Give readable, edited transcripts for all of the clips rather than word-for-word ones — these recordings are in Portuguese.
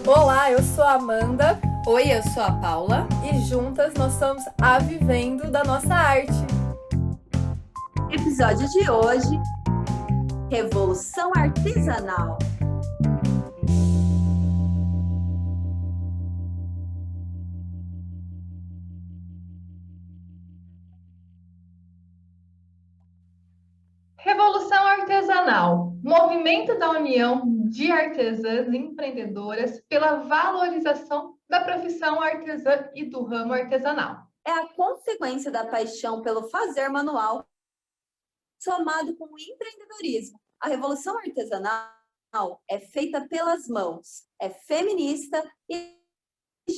Olá, eu sou a Amanda Oi, eu sou a Paula. e juntas nós somos a Vivendo da Nossa Arte. Episódio de hoje: Revolução Artesanal. Revolução Artesanal, movimento da união de artesãs e empreendedoras pela valorização da profissão artesã e do ramo artesanal. É a consequência da paixão pelo fazer manual, somado com o empreendedorismo. A revolução artesanal é feita pelas mãos, é feminista e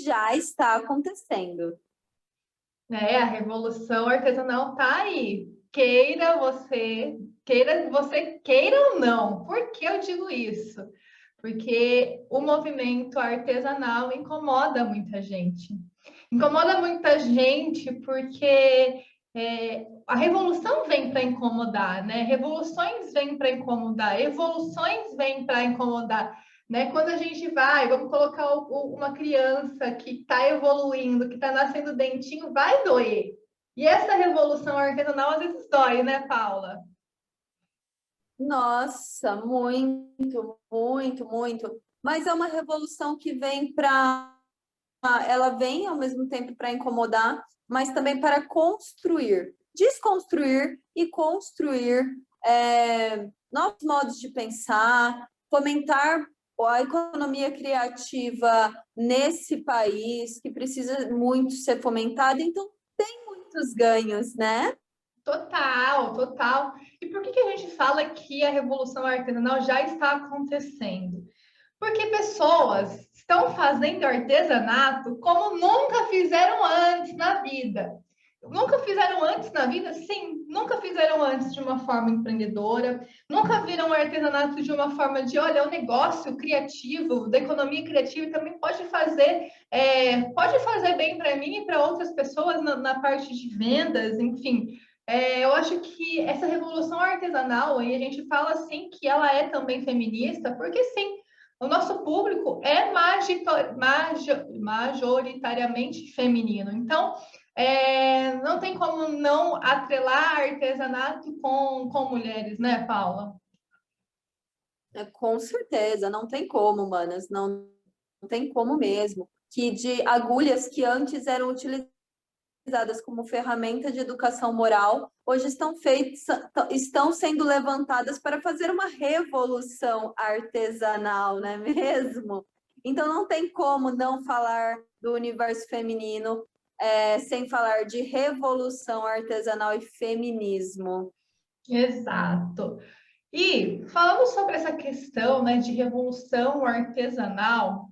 já está acontecendo. A revolução artesanal está aí. Queira você queira ou não. Por que eu digo isso? Porque o movimento artesanal incomoda muita gente. Incomoda muita gente porque a revolução vem para incomodar, né? Revoluções vêm para incomodar, evoluções vêm para incomodar, né? Quando a gente vai, vamos colocar uma criança que está evoluindo, que está nascendo dentinho, vai doer. E essa revolução artesanal às vezes dói, né, Paula? Nossa, muito, muito, muito. Mas é uma revolução que vem para... Ela vem ao mesmo tempo para incomodar, mas também para construir, desconstruir e construir novos modos de pensar, fomentar a economia criativa nesse país, que precisa muito ser fomentada. Então, tem muitos ganhos, né? Total, total. E por que a gente fala que a revolução artesanal já está acontecendo? Porque pessoas estão fazendo artesanato como nunca fizeram antes na vida. Nunca fizeram antes na vida? Sim, nunca fizeram antes de uma forma empreendedora, nunca viram o artesanato de uma forma de, olha, o negócio criativo, da economia criativa também pode fazer bem para mim e para outras pessoas na parte de vendas, enfim. Eu acho que essa revolução artesanal, e a gente fala assim que ela é também feminista, porque sim, o nosso público é majoritariamente feminino. Então, não tem como não atrelar artesanato com mulheres, né, Paula? Com certeza, não tem como, manas, não tem como mesmo. Que de agulhas que antes eram utilizadas como ferramenta de educação moral, hoje estão sendo levantadas para fazer uma revolução artesanal, não é mesmo? Então não tem como não falar do universo feminino sem falar de revolução artesanal e feminismo. Exato. E falando sobre essa questão, né, de revolução artesanal,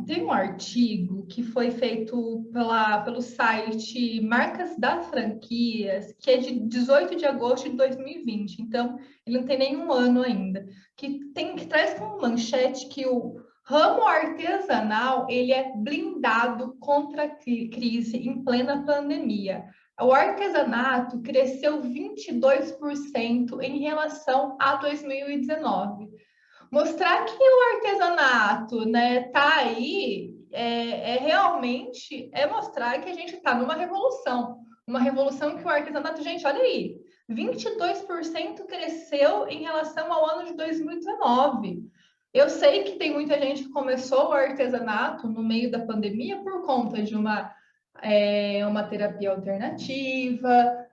tem um artigo que foi feito pelo site Marcas das Franquias, que é de 18 de agosto de 2020, então ele não tem nenhum ano ainda, que traz como manchete que o ramo artesanal ele é blindado contra a crise em plena pandemia. O artesanato cresceu 22% em relação a 2019. Mostrar que o artesanato, né, tá aí, realmente mostrar que a gente está numa revolução. Uma revolução que o artesanato, gente, olha aí, 22% cresceu em relação ao ano de 2019. Eu sei que tem muita gente que começou o artesanato no meio da pandemia por conta de uma terapia alternativa,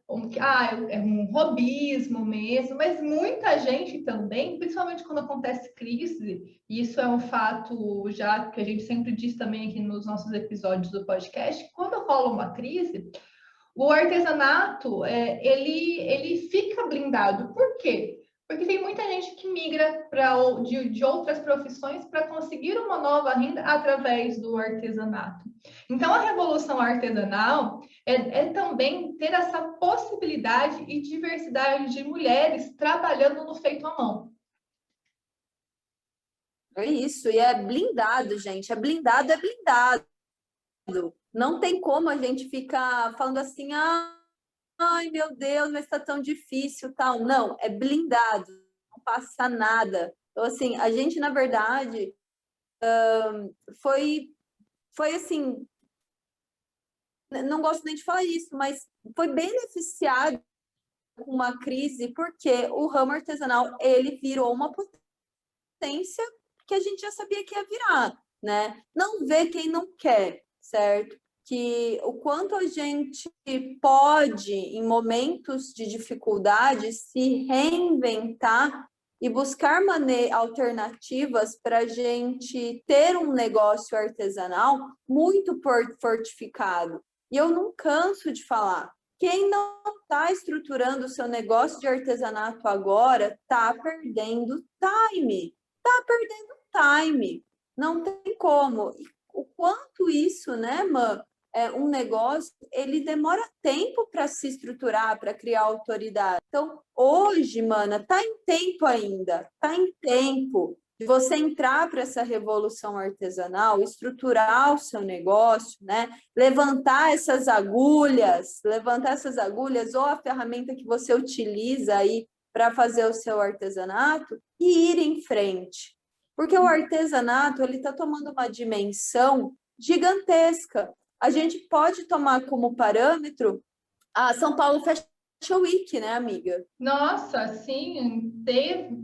é um hobbyismo mesmo, mas muita gente também, principalmente quando acontece crise, e isso é um fato já que a gente sempre diz também aqui nos nossos episódios do podcast, quando rola uma crise, o artesanato, ele fica blindado. Por quê? Porque tem muita gente que migra de outras profissões para conseguir uma nova renda através do artesanato. Então, a revolução artesanal é também ter essa possibilidade e diversidade de mulheres trabalhando no feito à mão. É isso, e é blindado, gente. É blindado, é blindado. Não tem como a gente ficar falando assim, ai meu Deus, mas está tão difícil, tal. Não, é blindado, não passa nada. Então, assim, a gente, na verdade, foi assim, não gosto nem de falar isso, mas foi beneficiado com uma crise, porque o ramo artesanal, ele virou uma potência que a gente já sabia que ia virar, né? Não vê quem não quer, certo? Que o quanto a gente pode, em momentos de dificuldade, se reinventar e buscar alternativas para a gente ter um negócio artesanal muito fortificado. E eu não canso de falar, quem não está estruturando o seu negócio de artesanato agora está perdendo time. Está perdendo time. Não tem como. E o quanto isso, né, Mã? Um negócio, ele demora tempo para se estruturar, para criar autoridade. Então, hoje, mana, tá em tempo ainda, tá em tempo de você entrar para essa revolução artesanal, estruturar o seu negócio, né? Levantar essas agulhas ou a ferramenta que você utiliza aí para fazer o seu artesanato e ir em frente. Porque o artesanato, ele está tomando uma dimensão gigantesca. A gente pode tomar como parâmetro a São Paulo Fashion Week, né, amiga? Nossa, sim,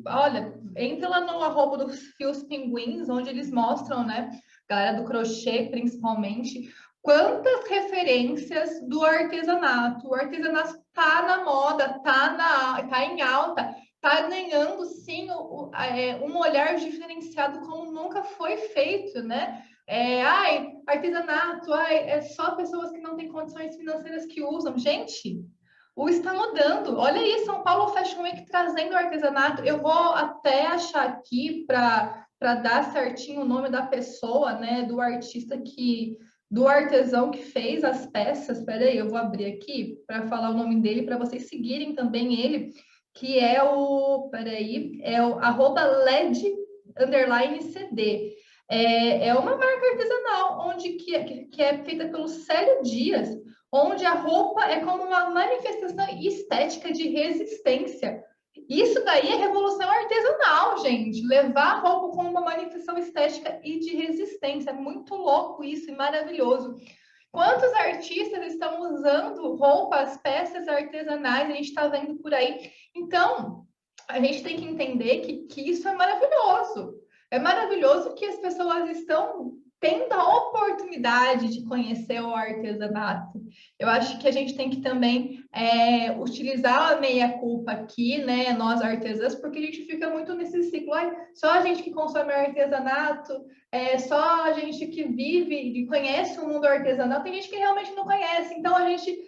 olha, entra lá no arroba dos Fios Pinguins, onde eles mostram, né, galera do crochê, principalmente, quantas referências do artesanato. O artesanato tá na moda, tá em alta, tá ganhando, sim, um olhar diferenciado como nunca foi feito, né? Artesanato, é só pessoas que não têm condições financeiras que usam. Gente, está mudando. Olha aí, São Paulo Fashion Week trazendo o artesanato. Eu vou até achar aqui para dar certinho o nome da pessoa, né, do artista do artesão que fez as peças. Espera aí, eu vou abrir aqui para falar o nome dele, para vocês seguirem também ele, que é o @LED_CD. É uma marca artesanal, que é feita pelo Célio Dias, onde a roupa é como uma manifestação estética de resistência. Isso daí é revolução artesanal, gente. Levar a roupa como uma manifestação estética e de resistência. É muito louco isso e maravilhoso. Quantos artistas estão usando roupas, peças artesanais? A gente está vendo por aí. Então, a gente tem que entender que isso é maravilhoso. É maravilhoso que as pessoas estão tendo a oportunidade de conhecer o artesanato. Eu acho que a gente tem que também utilizar a meia-culpa aqui, né, nós artesãs, porque a gente fica muito nesse ciclo, só a gente que consome artesanato, só a gente que vive e conhece o mundo artesanal, tem gente que realmente não conhece, então a gente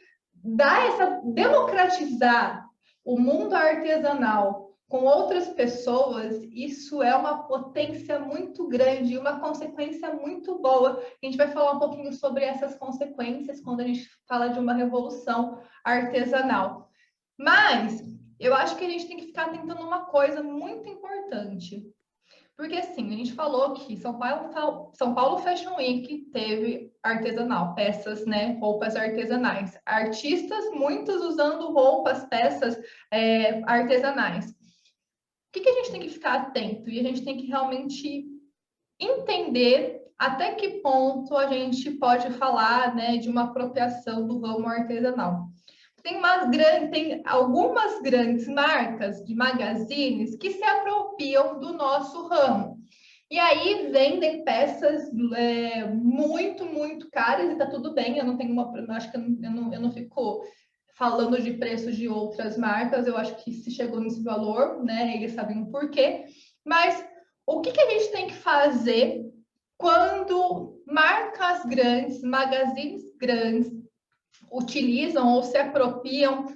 democratizar o mundo artesanal com outras pessoas, isso é uma potência muito grande e uma consequência muito boa. A gente vai falar um pouquinho sobre essas consequências quando a gente fala de uma revolução artesanal. Mas eu acho que a gente tem que ficar atento numa coisa muito importante. Porque, assim, a gente falou que São Paulo Fashion Week teve artesanal, peças, né, roupas artesanais. Artistas, muitos usando roupas, peças artesanais. O que a gente tem que ficar atento? E a gente tem que realmente entender até que ponto a gente pode falar, né, de uma apropriação do ramo artesanal. Tem algumas grandes marcas de magazines que se apropriam do nosso ramo. E aí vendem peças muito, muito caras, e tá tudo bem, acho que eu não fico falando de preços de outras marcas, eu acho que se chegou nesse valor, né, eles sabem o porquê, mas o que a gente tem que fazer quando marcas grandes, magazines grandes, utilizam ou se apropriam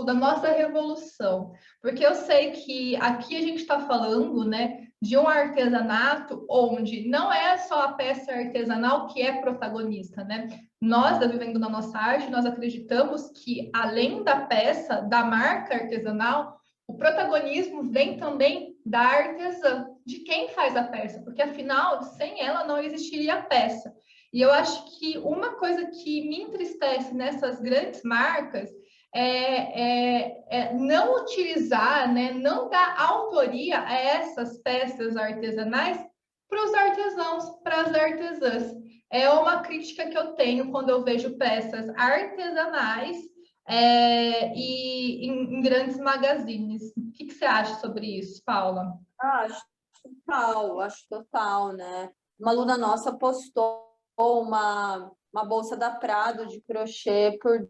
da nossa revolução? Porque eu sei que aqui a gente está falando, né, de um artesanato onde não é só a peça artesanal que é protagonista, né? Nós, da Vivendo da Nossa Arte, nós acreditamos que, além da peça, da marca artesanal, o protagonismo vem também da artesã, de quem faz a peça, porque, afinal, sem ela não existiria a peça. E eu acho que uma coisa que me entristece nessas grandes marcas não utilizar, né, não dar autoria a essas peças artesanais para os artesãos, para as artesãs. É uma crítica que eu tenho quando eu vejo peças artesanais e em grandes magazines. O que você acha sobre isso, Paula? Acho total, né? Uma aluna nossa postou uma bolsa da Prado de crochê por R$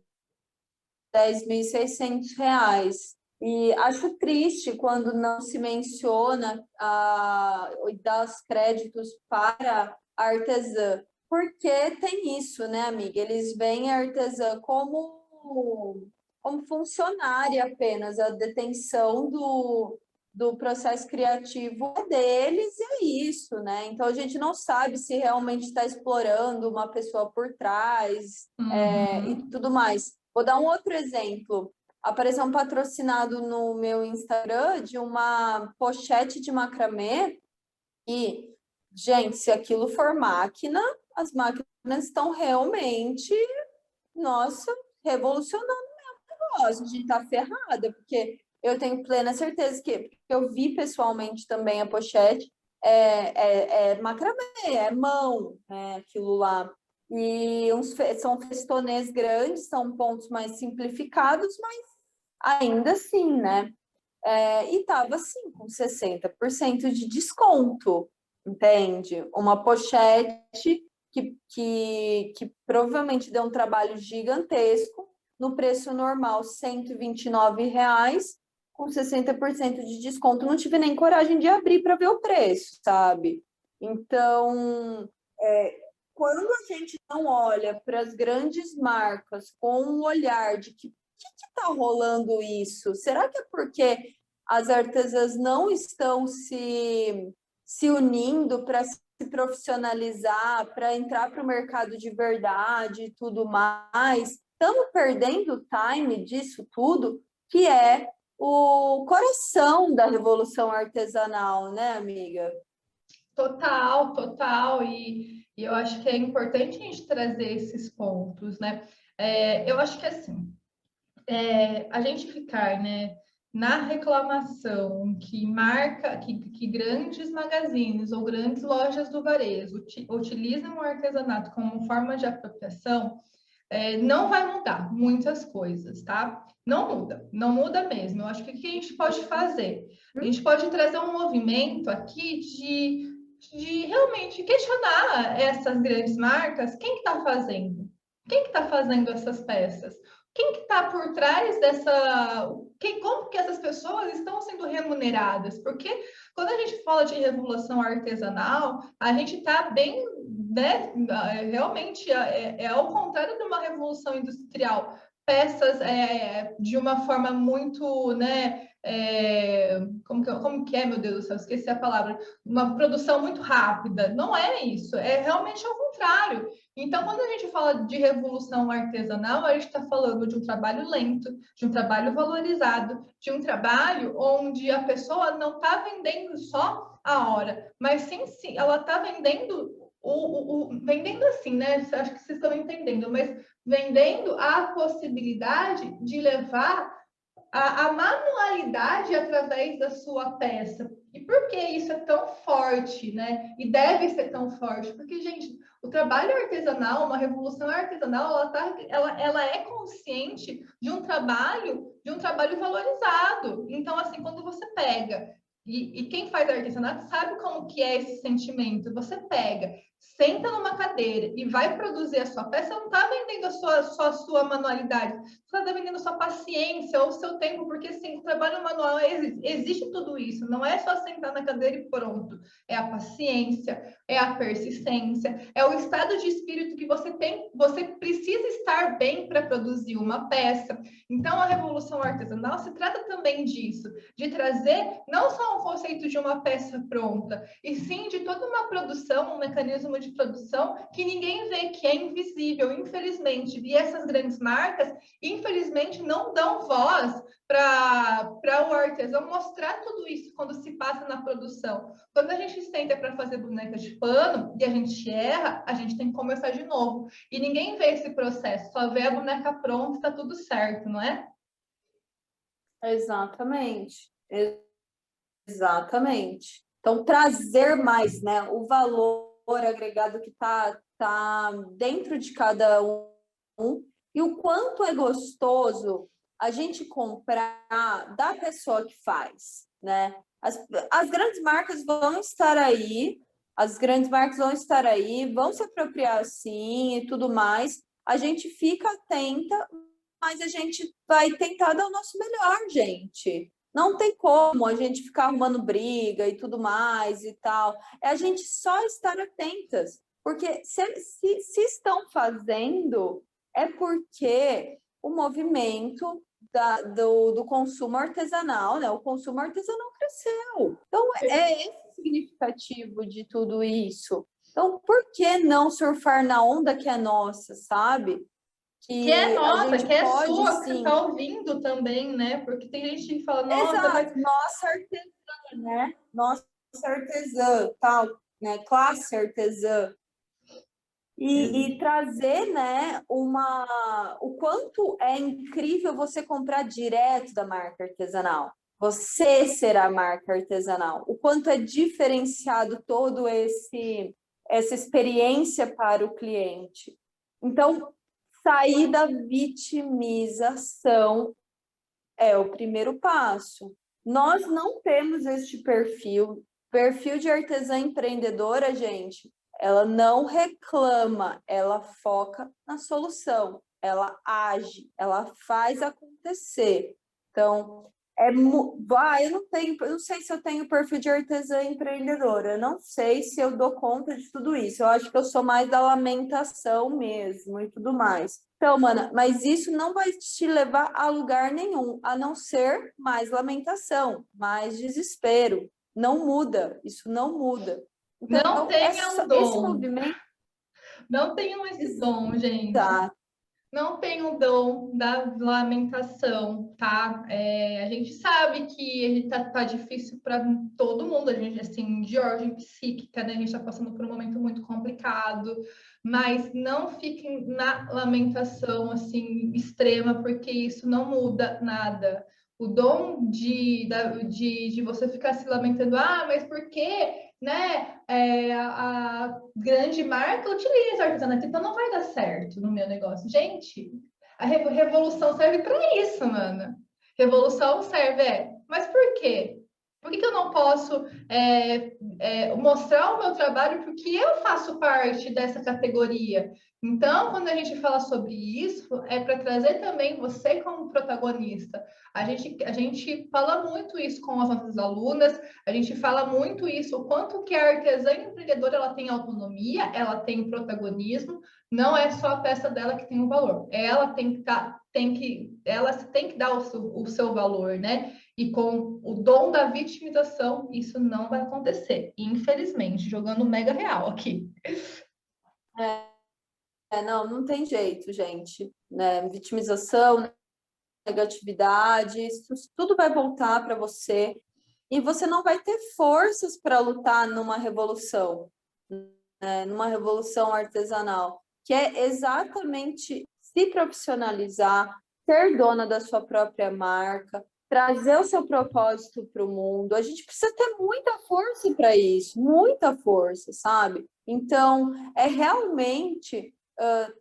10.600. E acho triste quando não se menciona e dá os créditos para a artesã, porque tem isso, né, amiga? Eles veem a artesã como funcionária apenas, a detenção do processo criativo é deles e é isso, né? Então a gente não sabe se realmente está explorando uma pessoa por trás e tudo mais. Vou dar um outro exemplo. Apareceu um patrocinado no meu Instagram de uma pochete de macramê e, gente, se aquilo for máquina, as máquinas estão realmente, nossa, revolucionando o negócio. A gente está ferrada, porque eu tenho plena certeza que eu vi pessoalmente também a pochete, é macramê, é mão, aquilo lá. E são festonês grandes, são pontos mais simplificados, mas ainda assim, né? E estava assim, com 60% de desconto, entende? Uma pochete que provavelmente deu um trabalho gigantesco, no preço normal, R$ 129, com 60% de desconto. Não tive nem coragem de abrir para ver o preço, sabe? Então, quando a gente não olha para as grandes marcas com um olhar de que está rolando isso? Será que é porque as artesãs não estão se unindo para se profissionalizar, para entrar para o mercado de verdade e tudo mais? Estamos perdendo o time disso tudo, que é o coração da revolução artesanal, né, amiga? Total, total. E eu acho que é importante a gente trazer esses pontos, né? Eu acho que assim, a gente ficar, né, na reclamação que grandes magazines ou grandes lojas do varejo utilizam o artesanato como forma de apropriação, não vai mudar muitas coisas, tá? Não muda mesmo. Eu acho que o que a gente pode fazer? A gente pode trazer um movimento aqui de realmente questionar essas grandes marcas, quem que está fazendo? Quem que está fazendo essas peças? Quem que está por trás como que essas pessoas estão sendo remuneradas? Porque quando a gente fala de revolução artesanal, a gente está bem, né? Realmente é ao contrário de uma revolução industrial. Peças de uma forma muito, né? Como que é, meu Deus do céu? Esqueci a palavra. Uma produção muito rápida. Não é isso. É realmente ao contrário. Então, quando a gente fala de revolução artesanal, a gente está falando de um trabalho lento, de um trabalho valorizado, de um trabalho onde a pessoa não está vendendo só a hora, mas sim, ela está vendendo vendendo assim, né? Acho que vocês estão entendendo, mas vendendo a possibilidade de levar a manualidade através da sua peça. E por que isso é tão forte, né? E deve ser tão forte? Porque, gente, o trabalho artesanal, uma revolução artesanal, ela é consciente de um trabalho valorizado. Então, assim, quando você pega e quem faz artesanato sabe como que é esse sentimento. Você pega, senta numa cadeira e vai produzir a sua peça, não está vendendo só a sua manualidade, você está vendendo a sua paciência ou o seu tempo, porque sim, o trabalho manual existe tudo isso, não é só sentar na cadeira e pronto. É a paciência, é a persistência, é o estado de espírito que você tem, você precisa estar bem para produzir uma peça. Então, a revolução artesanal se trata também disso, de trazer não só um conceito de uma peça pronta, e sim de toda uma produção, um mecanismo mecanismo de produção que ninguém vê, que é invisível, infelizmente. E essas grandes marcas, infelizmente, não dão voz para o artesão mostrar tudo isso quando se passa na produção. Quando a gente senta para fazer boneca de pano e a gente erra, a gente tem que começar de novo. E ninguém vê esse processo, só vê a boneca pronta e está tudo certo, não é? Exatamente. Exatamente. Então, trazer mais, né, o valor agregado que tá dentro de cada um e o quanto é gostoso a gente comprar da pessoa que faz, né? As grandes marcas vão estar aí, vão se apropriar sim e tudo mais. A gente fica atenta, mas a gente vai tentar dar o nosso melhor, gente. Não tem como a gente ficar arrumando briga e tudo mais e tal. É a gente só estar atentas. Porque se estão fazendo, é porque o movimento do consumo artesanal, né? O consumo artesanal cresceu. Então, é esse o significativo de tudo isso. Então, por que não surfar na onda que é nossa, sabe? Que é nossa, que é pode, sua, que sim. você está ouvindo também, né? Porque tem gente que fala, nossa, Exato, mas nossa artesã, né? Nossa artesã, tal, né? Classe artesã. E trazer, né, o quanto é incrível você comprar direto da marca artesanal. Você ser a marca artesanal. O quanto é diferenciado todo essa experiência para o cliente. Então, sair da vitimização é o primeiro passo. Nós não temos este perfil. Perfil de artesã empreendedora, gente, ela não reclama, ela foca na solução, ela age, ela faz acontecer. Então, eu não sei se eu tenho perfil de artesã empreendedora, eu não sei se eu dou conta de tudo isso. Eu acho que eu sou mais da lamentação mesmo e tudo mais. Então, mana, mas isso não vai te levar a lugar nenhum, a não ser mais lamentação, mais desespero. Não muda, isso não muda. Então, não tenha um esse dom. movimento Não tenham esse dom, gente. está. Não tem o dom da lamentação, tá? A gente sabe que tá difícil para todo mundo, a gente, assim, de ordem psíquica, né? A gente está passando por um momento muito complicado, mas não fiquem na lamentação, assim, extrema, porque isso não muda nada. O dom de você ficar se lamentando, mas por quê? Né? A grande marca utiliza artesanato, então não vai dar certo no meu negócio. Gente, a revolução serve para isso, mano. Revolução serve, mas por quê? Por que eu não posso mostrar o meu trabalho porque eu faço parte dessa categoria? Então, quando a gente fala sobre isso, é para trazer também você como protagonista. A gente fala muito isso com as nossas alunas, a gente fala muito isso, o quanto que a artesã empreendedora ela tem autonomia, ela tem protagonismo, não é só a peça dela que tem o valor. Ela ela tem que dar o seu valor, né? E com o dom da vitimização, isso não vai acontecer, infelizmente, jogando mega real aqui. Não tem jeito, gente. Né? Vitimização, negatividade, isso tudo vai voltar para você e você não vai ter forças para lutar numa revolução, né? Numa revolução artesanal, que é exatamente se profissionalizar, ser dona da sua própria marca, trazer o seu propósito para o mundo. A gente precisa ter muita força para isso, muita força, sabe? Então, é realmente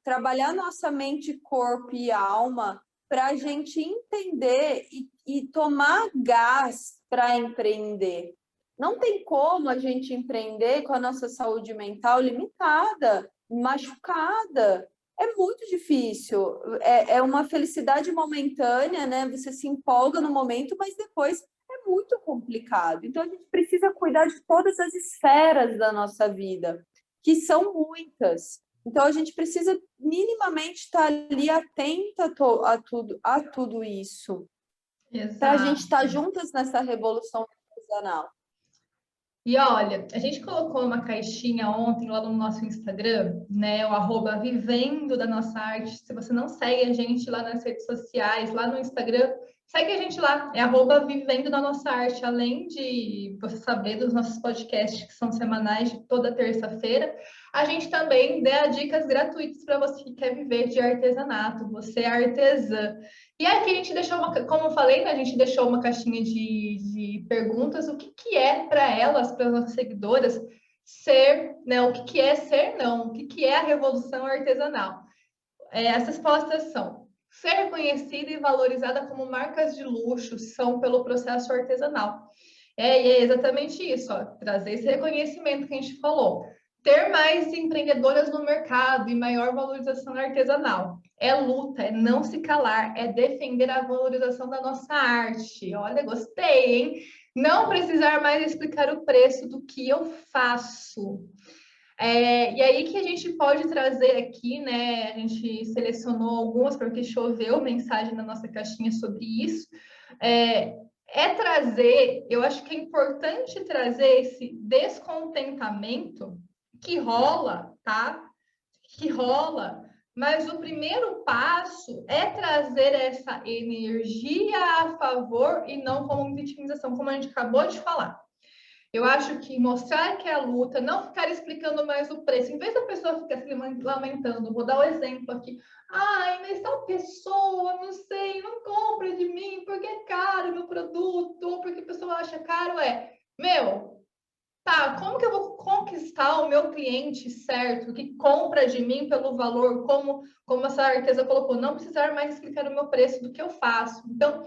trabalhar nossa mente, corpo e alma para a gente entender e tomar gás para empreender. Não tem como a gente empreender com a nossa saúde mental limitada, machucada. É muito difícil. É uma felicidade momentânea, né? Você se empolga no momento, mas depois é muito complicado. Então, a gente precisa cuidar de todas as esferas da nossa vida, que são muitas. Então, a gente precisa minimamente estar ali atenta a tudo isso, para a gente estar juntas nessa revolução artesanal. E olha, a gente colocou uma caixinha ontem lá no nosso Instagram, né? O @vivendo da nossa arte. Se você não segue a gente lá nas redes sociais, lá no Instagram, segue a gente lá, é @vivendo da nossa arte. Além de você saber dos nossos podcasts que são semanais de toda terça-feira, a gente também dá dicas gratuitas para você que quer viver de artesanato, você é artesã. E aqui a gente deixou como eu falei, né, a gente deixou uma caixinha de perguntas, o que que é para elas, para as nossas seguidoras, ser, né, o que que é ser não, o que que é a revolução artesanal. As respostas são: ser reconhecida e valorizada como marcas de luxo são pelo processo artesanal. E é exatamente isso, ó, trazer esse reconhecimento que a gente falou. Ter mais empreendedoras no mercado e maior valorização artesanal. É luta, é não se calar, é defender a valorização da nossa arte. Olha, gostei, hein? Não precisar mais explicar o preço do que eu faço. E aí que a gente pode trazer aqui, né? A gente selecionou algumas porque choveu mensagem na nossa caixinha sobre isso. Trazer, eu acho que é importante trazer esse descontentamento que rola, tá? Que rola, mas o primeiro passo é trazer essa energia a favor e não como vitimização, como a gente acabou de falar. Eu acho que mostrar que é a luta, não ficar explicando mais o preço, em vez da pessoa ficar se lamentando, vou dar o um exemplo aqui. Ai, mas tal pessoa, não sei, não compra de mim porque é caro meu produto, ou porque a pessoa acha caro, meu, tá, como que eu vou conquistar o meu cliente certo, que compra de mim pelo valor, como essa artesa colocou, não precisar mais explicar o meu preço do que eu faço. Então,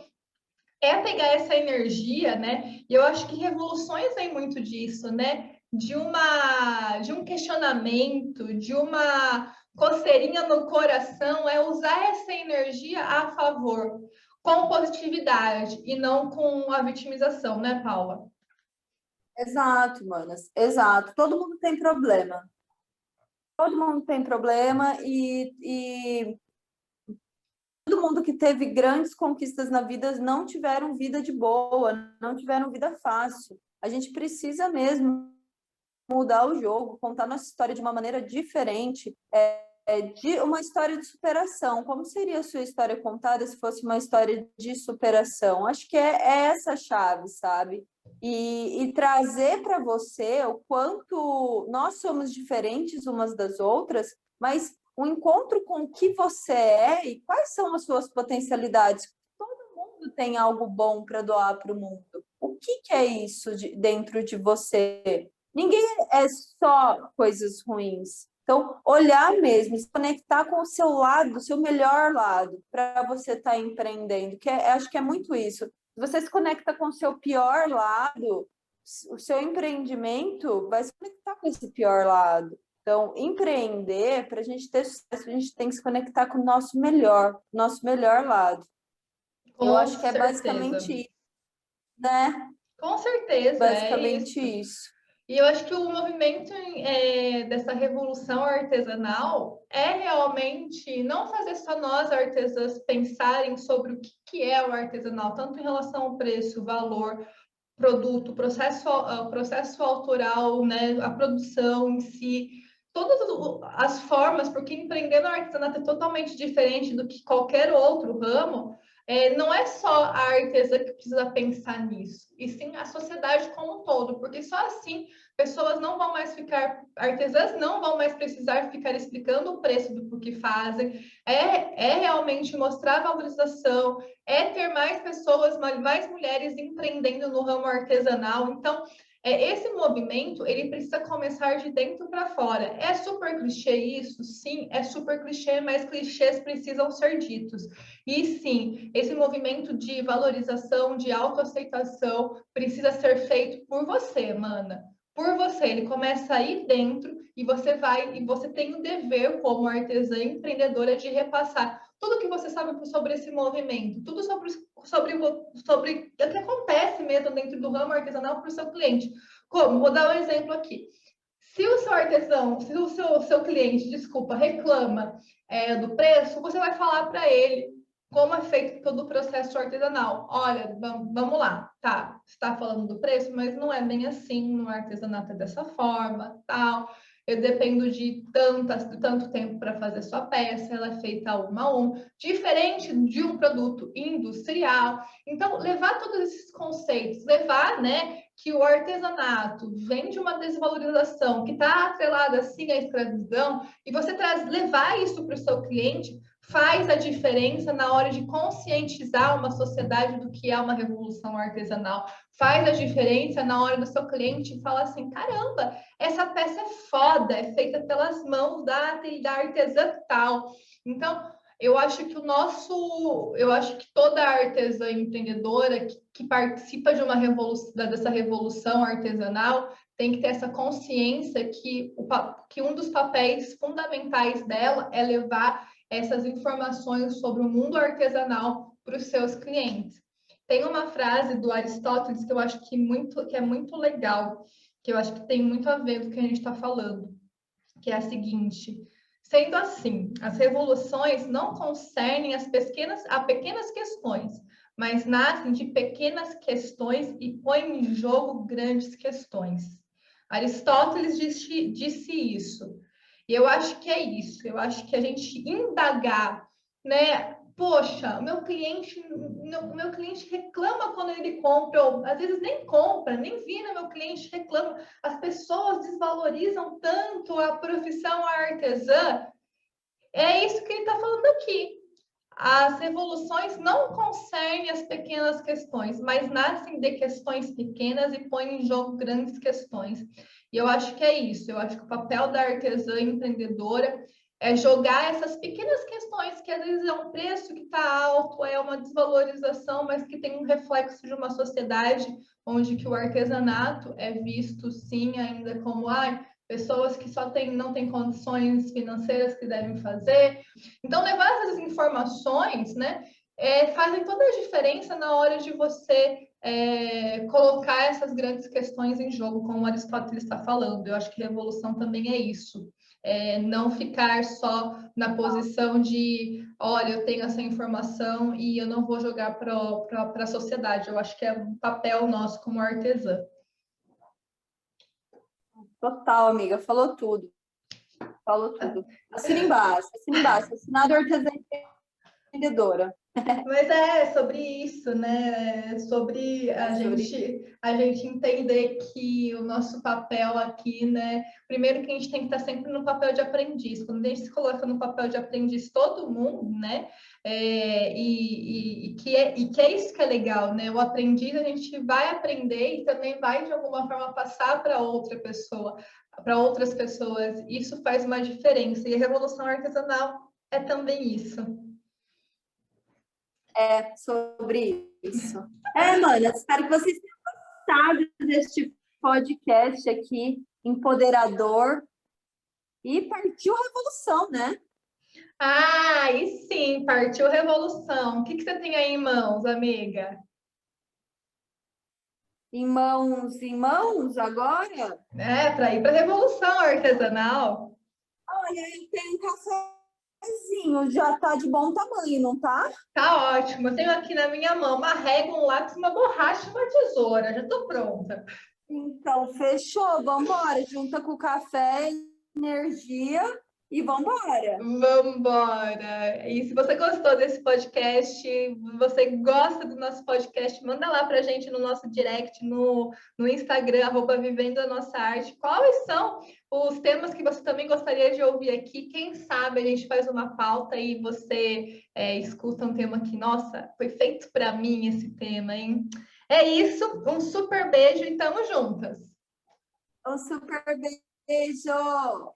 pegar essa energia, né? E eu acho que revoluções vem muito disso, né? De um questionamento, de uma coceirinha no coração, é usar essa energia a favor, com positividade e não com a vitimização, né, Paula? Exato, manas, exato. Todo mundo tem problema. Todo mundo tem problema e todo mundo que teve grandes conquistas na vida não tiveram vida de boa, não tiveram vida fácil. A gente precisa mesmo mudar o jogo, contar nossa história de uma maneira diferente, de uma história de superação. Como seria a sua história contada se fosse uma história de superação? Acho que é essa a chave, sabe? E trazer para você o quanto nós somos diferentes umas das outras, mas o encontro com o que você é e quais são as suas potencialidades. Todo mundo tem algo bom para doar para o mundo. O que é isso dentro de você? Ninguém é só coisas ruins. Então, olhar mesmo, se conectar com o seu lado, o seu melhor lado, para você estar empreendendo, acho que é muito isso. Se você se conecta com o seu pior lado, o seu empreendimento vai se conectar com esse pior lado. Então, empreender, para a gente ter sucesso, a gente tem que se conectar com o nosso melhor lado. Eu acho que é basicamente isso, né? Com certeza, basicamente é isso. isso. E eu acho que o movimento dessa revolução artesanal é realmente não fazer só nós artesãs pensarem sobre o que é o artesanal, tanto em relação ao preço, valor, produto, processo autoral, né, a produção em si, todas as formas, porque empreender no artesanato é totalmente diferente do que qualquer outro ramo. Não é só a artesã que precisa pensar nisso, e sim a sociedade como um todo, porque só assim pessoas não vão mais ficar, artesãs não vão mais precisar ficar explicando o preço do que fazem, realmente mostrar a valorização, ter mais pessoas, mais mulheres empreendendo no ramo artesanal. Então, esse movimento, ele precisa começar de dentro para fora. É super clichê isso? Sim, é super clichê, mas clichês precisam ser ditos. E sim, esse movimento de valorização, de autoaceitação, precisa ser feito por você, mana. Por você. Ele começa aí dentro e você tem o dever, como artesã empreendedora, de repassar tudo que você sabe sobre esse movimento, tudo sobre o que acontece mesmo dentro do ramo artesanal para o seu cliente. Como? Vou dar um exemplo aqui. Se o seu artesão, se o seu cliente, desculpa, reclama do preço, você vai falar para ele como é feito todo o processo artesanal. Olha, vamos lá, tá, você está falando do preço, mas não é bem assim, no artesanato é dessa forma, tal. Eu dependo de tanto tempo para fazer sua peça, ela é feita uma a um, diferente de um produto industrial. Então, levar todos esses conceitos, levar, né, que o artesanato vem de uma desvalorização que está atrelada, assim, à escravidão, e você levar isso para o seu cliente, faz a diferença na hora de conscientizar uma sociedade do que é uma revolução artesanal. Faz a diferença na hora do seu cliente falar assim, caramba, essa peça é foda, é feita pelas mãos da artesã tal. Então, eu acho que toda artesã empreendedora que participa de uma revolução, dessa revolução artesanal, tem que ter essa consciência que um dos papéis fundamentais dela é levar essas informações sobre o mundo artesanal para os seus clientes. Tem uma frase do Aristóteles que eu acho que é muito legal, que eu acho que tem muito a ver com o que a gente está falando, que é a seguinte: sendo assim, as revoluções não concernem a pequenas questões, mas nascem de pequenas questões e põem em jogo grandes questões. Aristóteles disse isso. E eu acho que é isso. Eu acho que a gente indagar, né? Poxa, o meu cliente reclama quando ele compra, ou às vezes nem compra, nem vira meu cliente reclama. As pessoas desvalorizam tanto a profissão artesã. É isso que ele está falando aqui. As revoluções não concernem as pequenas questões, mas nascem de questões pequenas e põem em jogo grandes questões. E eu acho que é isso. Eu acho que o papel da artesã empreendedora é jogar essas pequenas questões, que às vezes é um preço que está alto, é uma desvalorização, mas que tem um reflexo de uma sociedade onde que o artesanato é visto, sim, ainda como pessoas que não têm condições financeiras que devem fazer. Então, levar essas informações, né, fazem toda a diferença na hora de você colocar essas grandes questões em jogo, como Aristóteles está falando. Eu acho que revolução também é isso. Não ficar só na posição de, olha, eu tenho essa informação e eu não vou jogar para a sociedade. Eu acho que é um papel nosso como artesã. Total, amiga, falou tudo. Falou tudo. Assina embaixo, assinado artesã empreendedora. Mas é sobre isso, né? Sobre a gente entender que o nosso papel aqui, né? Primeiro que a gente tem que estar sempre no papel de aprendiz. Quando a gente se coloca no papel de aprendiz, todo mundo, né? E que é isso que é legal, né? O aprendiz a gente vai aprender e também vai de alguma forma passar para outra pessoa, para outras pessoas. Isso faz uma diferença. E a revolução artesanal é também isso. Sobre isso. Mano, espero que vocês tenham gostado deste podcast aqui, empoderador. E partiu revolução, né? E sim, partiu revolução. O que você tem aí em mãos, amiga? Em mãos agora? Para ir para a revolução artesanal. Olha, eu tenho um cafezinho, já tá de bom tamanho, não tá? Tá ótimo. Eu tenho aqui na minha mão uma régua, um lápis, uma borracha e uma tesoura. Já estou pronta. Então, fechou. Vamos embora. Junta com o café, energia e vamos embora. Vamos embora. E se você gostou desse podcast, você gosta do nosso podcast, manda lá para a gente no nosso direct, no Instagram, @Vivendo a Nossa Arte. Quais são os temas que você também gostaria de ouvir aqui? Quem sabe a gente faz uma pauta e você escuta um tema que, nossa, foi feito para mim esse tema, hein? É isso, um super beijo e tamo juntas. Um super beijo!